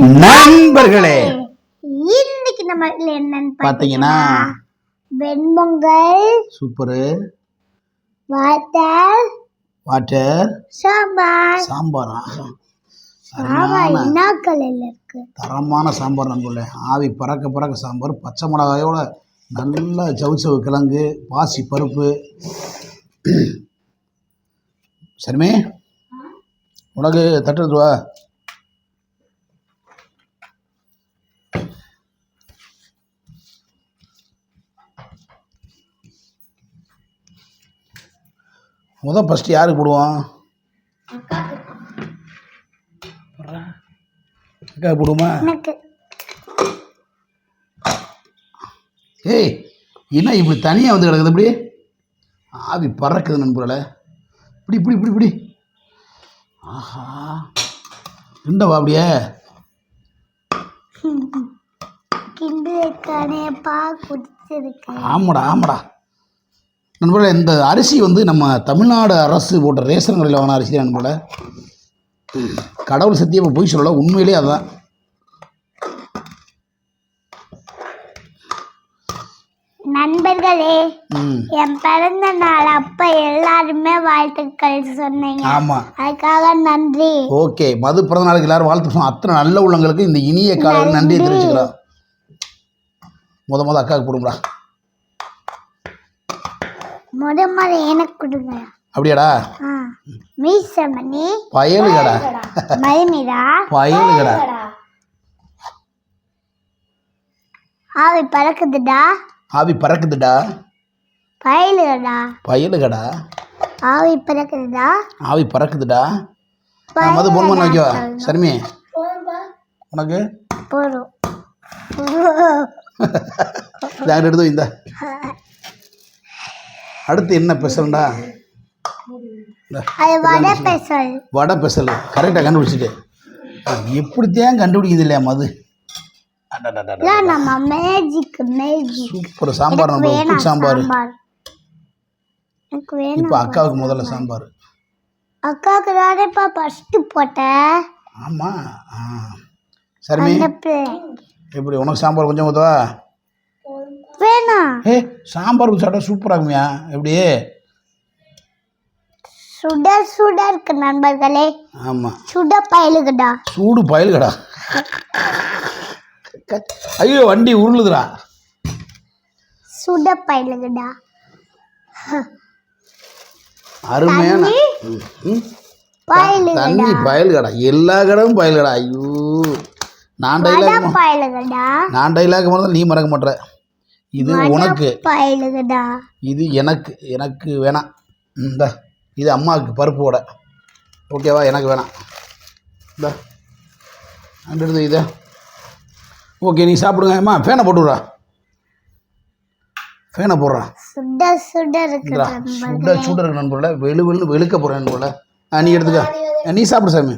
நண்பர்களே, இன்னைக்கு நம்ம என்னன்னு பாத்தீங்கன்னா வெண்பொங்கல் சூப்பரு, வாட்டர் சாம்பாரா என்ன கலர்ல இருக்கு? தரமான சாம்பார் நண்பர்களே. ஆவி பறக்க பறக்க சாம்பார், பச்சை மிளகாயோட நல்ல சவுச்சவு கிழங்கு, பாசி பருப்பு. சரிமே, உனக்கு தட்டு எடுத்துவா. ஃபஸ்ட்டு யாருக்கு போடுவோம்? அக்கா போடுவோமா? ஏய், என்ன இப்படி தனியாக வந்து கிடக்குது? இப்படி ஆவி பறக்குது நண்பர்களே. இப்படி இப்படி இப்படி இப்படி ஆஹா, கிண்டவா அப்படியே? ஆமாடா ஆமாடா நண்பர்களே. இந்த அரிசி வந்து நம்ம தமிழ்நாடு அரசு போட்ட ரேஷன் கடையில் வாங்கின அரிசி தான் நண்பர்களே. கடவுள் சத்தியமாக போய் சொல்லல, உண்மையிலே அதுதான். நண்பர்களே, என் பிறந்த நாள் அப்ப எல்லாருமே வாழ்த்துக்கள் சொன்னீங்க. ஆமா, அதுக்காக நன்றி. ஓகே, மது பிறந்த நாளுக்கு எல்லாரும் வாழ்த்து சொன்னோம். அத்தனை நல்ல உள்ளங்களுக்கு இந்த இனிய காலையில் நன்றியை தெரிவிச்சுக்கிறோம். முத அக்காவுக்கு போடுங்களா? முத எனக்கு கொடுங்க. அப்படியாடா? மீசமணி பயலுகடா, மயிமிரா பயலுகடா. ஆவி பறக்குதுடா, ஆவி பறக்குதுடா, பயலுகடா பயலுகடா. ஆவி பறக்குதுடா, ஆவி பறக்குதுடா. மது பொம்மை வைக்கவா? சரிமே, உனக்கு போதும். எடுத்து இந்த அடுத்து என்ன ஸ்பெஷல்டா? வடை ஸ்பெஷல். கரெக்டாக கண்டுபிடிச்சிட்டு எப்படித்தான் கண்டுபிடிக்குது இல்லையா மது? சூப்பர் சாம்பார், நம்ம உப்பு சாம்பார். இப்போ அக்காவுக்கு முதல்ல சாம்பார். அக்காவுக்கு தானேப்பா ஃபர்ஸ்ட் போட்டேன். ஆமாம், சரிமே. எப்படி உனக்கு சாம்பார் கொஞ்சம் ஊற்றவா? வேணாம். சாம்பார் சாப்பிட்டா சூப்பராக இருக்குமியா? எப்படி சுட சுட இருக்கு நண்பர்களே. ஆமாம், சுட பயலுகடா, சூடு பயலுகடா. ஐயோ, வண்டி உருளுதுடா. சுட பயலுகடா, அருமையான தண்ணி பயலுகடா. எல்லா கடவும் பயலுகடா. ஐயோ, நான் டைலாக் முதல்ல நீ மறக்க மாட்டேற. இது உனக்கு பயலுகடா, இது எனக்கு. எனக்கு வேணாம். இந்த இது அம்மாவுக்கு பருப்பு வடை. ஓகேவா? எனக்கு வேணாம். இந்த அண்டு இதை ஓகே, நீ சாப்பிடுங்க. அம்மா ஃபேனை போட்டுவிட்றா, ஃபேனை போடுறா. சுட சுட இருக்கு நண்பர்கள. வெளுக்க போகிறேன் நண்பர்கள. நீ எடுத்துக்க, நீ சாப்பிடு சாமி.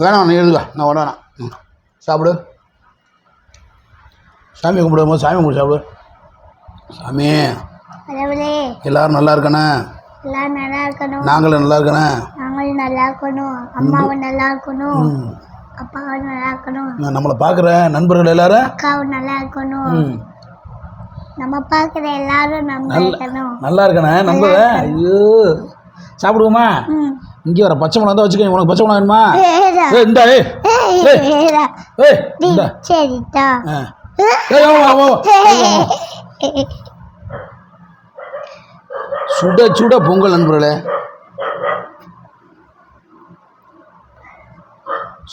வேணாம், நீ எடுத்துக்க, நான் வேணாம். சாப்பிடு. சாமி கும்பிடும் போது சாமி கும்பிடு சாப்பிடு. சாமி, எல்லாரும் நல்லா இருக்கணே, நாங்களும் நல்லா இருக்கணே, அம்மாவும் நல்லா இருக்கணும், அப்பாவும் நல்லா இருக்கணும், நம்மளை பார்க்குற நண்பர்கள் எல்லாரும் அக்காவும் நல்லா இருக்கணும், நம்ம பார்க்குற எல்லாரும் நல்லா இருக்கணே. நம்ப ஐயோ, சாப்பிடுவோமா? இங்கே வர பச்சை மிளகா தான் வச்சுக்கோங்க. உனக்கு பச்சை மிளகா வேணுமா? இந்த சரிட்டா. சுட சுட பொங்கல் நண்பர்களே.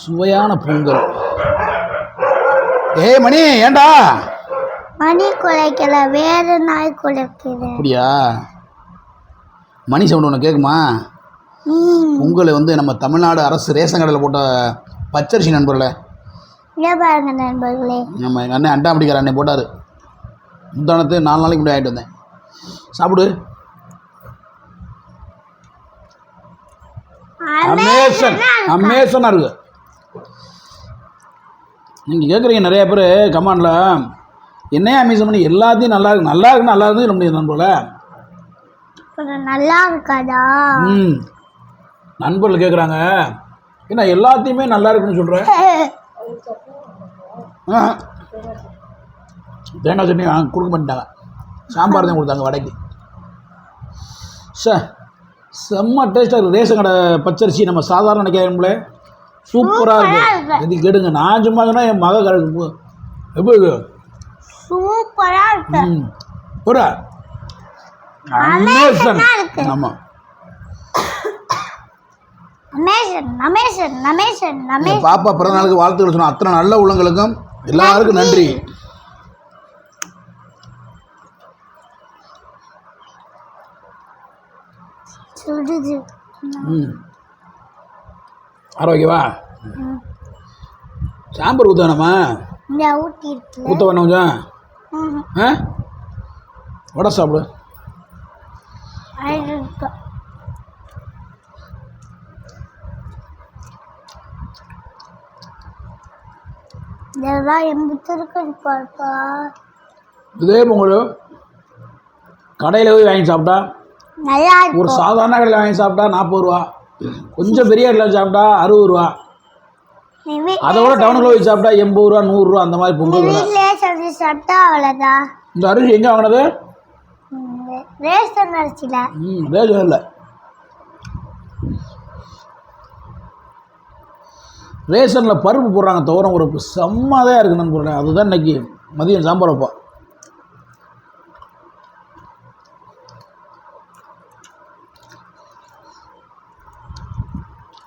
சுவையான பொங்கல். மணி, ஏண்டா மணி குலைக்கல, வேற நாய் குலைக்குது. அப்படியா? மணி சவுண்ட் உனக்கு கேட்குமா? பொங்கல் வந்து நம்ம தமிழ்நாடு அரசு ரேஷன் கடையில் போட்ட பச்சரிசி நண்பர்களே. பாருங்க நண்பர்களே, நம்ம எங்கள் அண்ணன் அண்டாமடிக்கார அண்ணன் போட்டார். முந்தானத்து 4 நாளைக்கு முன்னாடி ஆகிட்டு வந்தேன். சாப்பிடு. அமேசனாக இருக்கு. நீங்கள் கேட்குறீங்க நிறைய பேர் கமெண்டில், என்னையா அமேசன் பண்ணி எல்லாத்தையும் நல்லா இருக்கு நல்லா இருக்குன்னு நல்லா இருந்து நம்ம நண்பர்களே. நல்லா இருக்காதா? நண்பர்கள் கேட்குறாங்க, ஏன்னா எல்லாத்தையுமே நல்லா இருக்குன்னு சொல்கிறேன். தேங்காய் சட்னி கொடுக்க மாட்டாங்க, சாம்பார் தான் கொடுத்தாங்க வடைக்கு. சார் செம்ம டேஸ்ட்டாக இருக்குது. ரேஷன் கடை பச்சரிசி நம்ம சாதாரண நினைக்காமலே சூப்பராக இருக்குது. இது கெடுங்க, நான் சும்மா சொன்னால் என் மக கரெக்ட் எப்படி இருக்கு? சூப்பராக இருக்கு. ஒரு அமேசன். ஆமாம், பாப்பா பிறந்த நாளுக்கு வாழ்த்துக்கள் சொன்ன அத்தனை நல்ல உள்ளங்களுக்கும் எல்லாருக்கும் நன்றி. ஆரோக்கியவா? சாம்பார் ஊற்றானம்மா, ஊற்ற வேணும் கொஞ்சம். வடை சாப்பிடு. இதே பொங்கல் கடையில் போய் வாங்கி சாப்பிட்டா, ஒரு சாதாரண கடையில் வாங்கி சாப்பிட்டா 40 ரூபா, கொஞ்சம் பெரிய கடையில் சாப்பிட்டா 60 ரூபா, அதை விட டவுனுக்குள்ள போய் சாப்பிட்டா 80 ரூபா 100 ரூபா அந்த மாதிரி பொங்கல். இந்த அரிசி எங்கே வாங்கினது? ரேஷன் அரிசியில். ரேஷன் இல்லை, ரேஷனில் பருப்பு போடுறாங்க, துவரம் பருப்பு செம்மதாக இருக்குது நண்பர்களே. அதுதான் இன்னைக்கு மதியம் சாம்பார் வைப்போம்.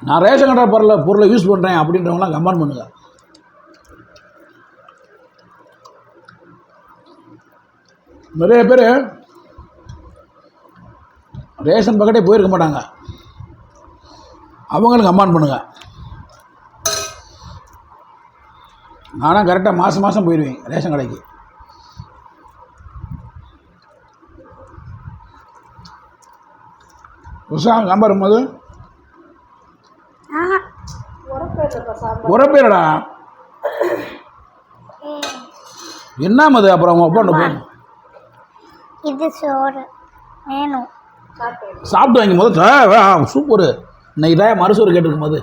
நான் ரேஷன் கடை பொருளை யூஸ் பண்ணுறேன் அப்படின்றவங்களாம் கமெண்ட் பண்ணுங்க. நிறைய பேர் ரேஷன் பக்கெட்டே போயிருக்க மாட்டாங்க, அவங்களும் கமெண்ட் பண்ணுங்க. நானும் கரெக்டாக மாதம் மாதம் போயிடுவேன் ரேஷன் கடைக்கு. சாம்பார் போது உரப்பேரடா என்ன மது? அப்புறம் அவங்க அப்பா போய் இது சோறு வேணும் சாப்பிட்டு வாங்கி முதல் சூப்பரு. இன்னைக்கு தான் மறுசோறு கேட்டுருக்கும் போது.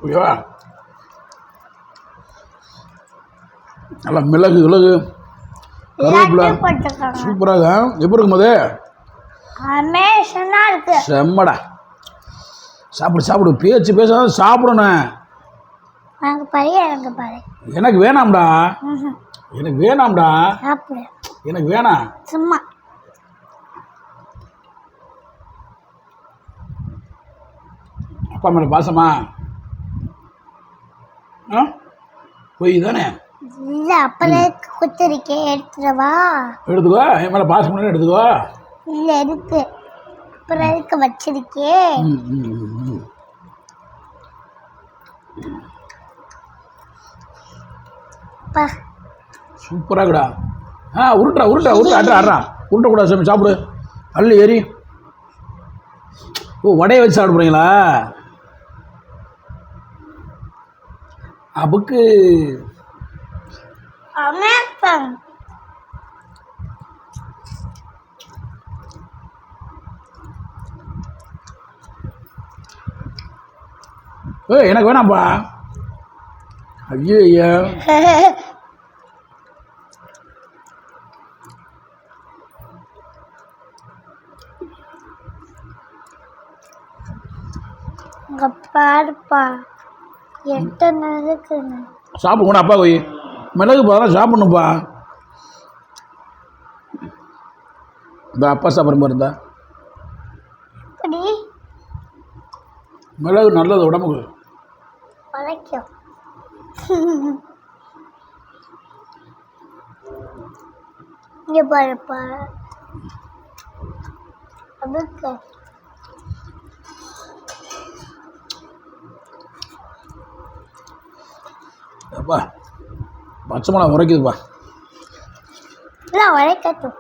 ஓகேவா? நல்லா மிளகு கிழகு கருவேப்பிலை சூப்பராக எப்படி இருக்கும் போது? செம்மடா. சாப்பிடு சாப்பிடு, பேச்சு பேசாத சாப்பிடணும். எனக்கு வேணாம்டா, எனக்கு வேணாம்டா, எனக்கு வேணாம். சும்மா அப்பா மேலே பாசமா? பொய் தானே? இல்லை, அப்பளக்கு குத்திருக்கேன், எடுத்துடவா? எடுத்துக்கோ, என் மேலே பாசம் பண்ணி எடுத்துக்கோ. இல்லை இருக்கு, அப்புறம் எதுக்கு வச்சிருக்கேன்? சூப்பராகடா. உருட்டுறா உருட்டா உருட்டா அட்ரா அட்ரா உருட்டக்கூடாது சாமி, சாப்பிடு. அள்ளி ஏறி. ஓ, வடையை வச்சு சாப்பிட போகிறீங்களா? அபுக்கு எனக்கு வேணாம்ப்பா. ஐயோ ஐயா, பாருப்பா எத்தனை இருக்குன்னு. சாப்பிடுங்க அப்பா, போய் மிளகு போதெல்லாம் சாப்பிடணும்ப்பா. இந்த அப்பா சாப்பிட்ற மாதிரி இருந்தா மிளகு நல்லது உடம்புக்கு. இங்கே பாருப்பா, அதுக்கு அப்பா பச்சை மிளகா உரைக்குதுப்பா. இல்லை உரைக்கட்டும்,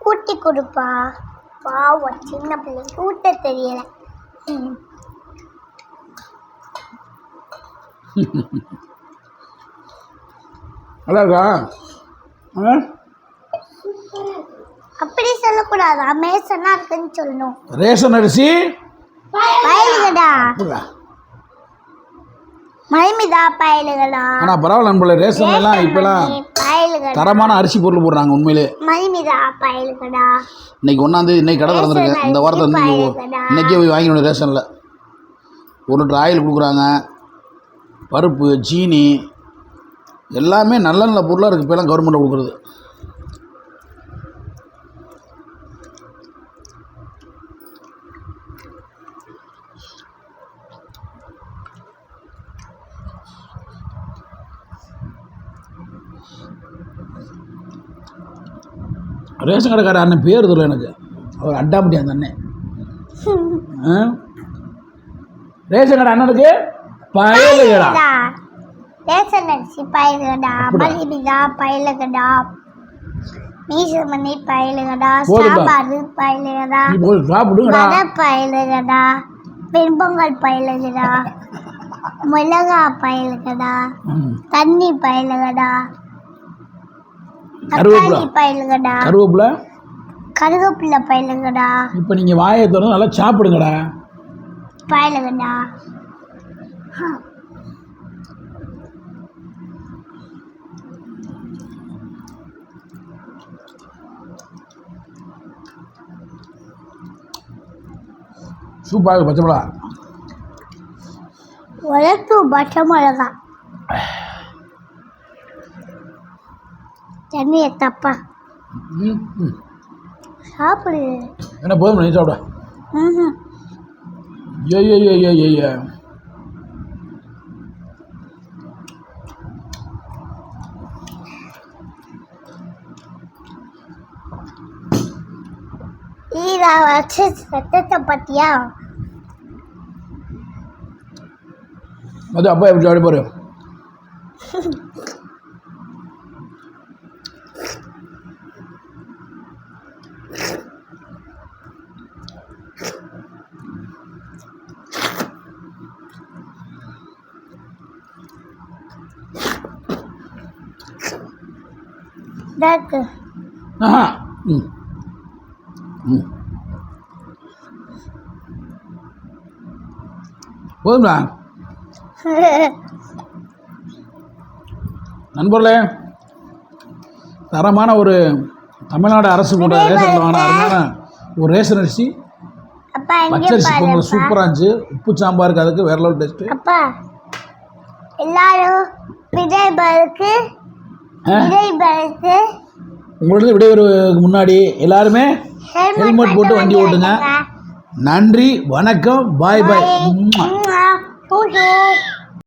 ஊட்டி கொடுப்பா. பாவம், சின்ன பிள்ளைக்கு ஊட்ட தெரியல. நல்லா இருக்கா? அப்படி சொல்லக்கூடாது. அமேசனா இருக்குன்னு சொல்லணும். ரேஷன் அரிசி பயலுகடா. மகிமிதா பயலுகடா. ஆனால் பரவாயில்ல நண்பர்களே, ரேஷன் எல்லாம் இப்போலாம் பயலுகடா. தரமான அரிசி பொருள் போடுறாங்க உண்மையிலே. மகிமிதா பயலுகடா. இன்னைக்கு 1ஆம் தேதி, இன்னைக்கு கடை திறந்துருக்கு. இந்த வாரத்தை இன்னைக்கே போய் வாங்கிக்கணும். ரேஷனில் 1 லிட்டர் ஆயில் கொடுக்குறாங்க. பருப்பு, சீனி எல்லாமே நல்ல நல்ல பொருளாக இருக்குது இப்போலாம் கவர்மெண்ட்டில் கொடுக்குறது. ரேஷன் கடைக்கார அண்ணன் பேர் தெரியல எனக்கு. அவர் அண்டாமட்டி அந்த அண்ணன். ரேஷன் கடை அண்ணனுக்கு பயலுகடா. ரேஷன் அரிசி பயலுகடா. மகிமிதா பயலுகடா. மீசமணி பயலுகடா. சாம்பார் பயலுகடா. வடை பயலுகடா. வெண்பொங்கல் பயலுகடா. மிளகா பயலுகடா. தண்ணி பயலுகடா. பயலுகடா. கருவேப்பிலை பயலுகடா. இப்போ நீங்கள் வாயை திறந்து நல்லா சாப்பிடுங்கடா. பயலுகடா. சூப்பராக பச்சை மிளகா. உழைப்பு பச்சை மிளகா. தண்ணியை தப்பா சாப்பிடு. என்ன போதும் நீ சாப்பிட. ஐயோ ஈரா வச்சு சத்தத்தை பத்தியா? அது அப்பா எப்படி அப்படி பாரு. போதுங்களா நண்பர்களே? தரமான ஒரு தமிழ்நாடு அரசு கூட ரேஷன் அருமையான ஒரு ரேஷன் அரிசி பச்சரிசி பொங்கல் சூப்பராக இருந்துச்சு. உப்பு சாம்பாருக்கு அதுக்கு வேற லெவல் டேஸ்ட்டு. அப்பா எல்லாரும் விடைபெறுக்கு உங்களுக்கு விடைபெறுவதற்கு முன்னாடி எல்லாருமே ஹெல்மெட் போட்டு வண்டி ஓட்டுங்க. நன்றி, வணக்கம், பாய் பாய்.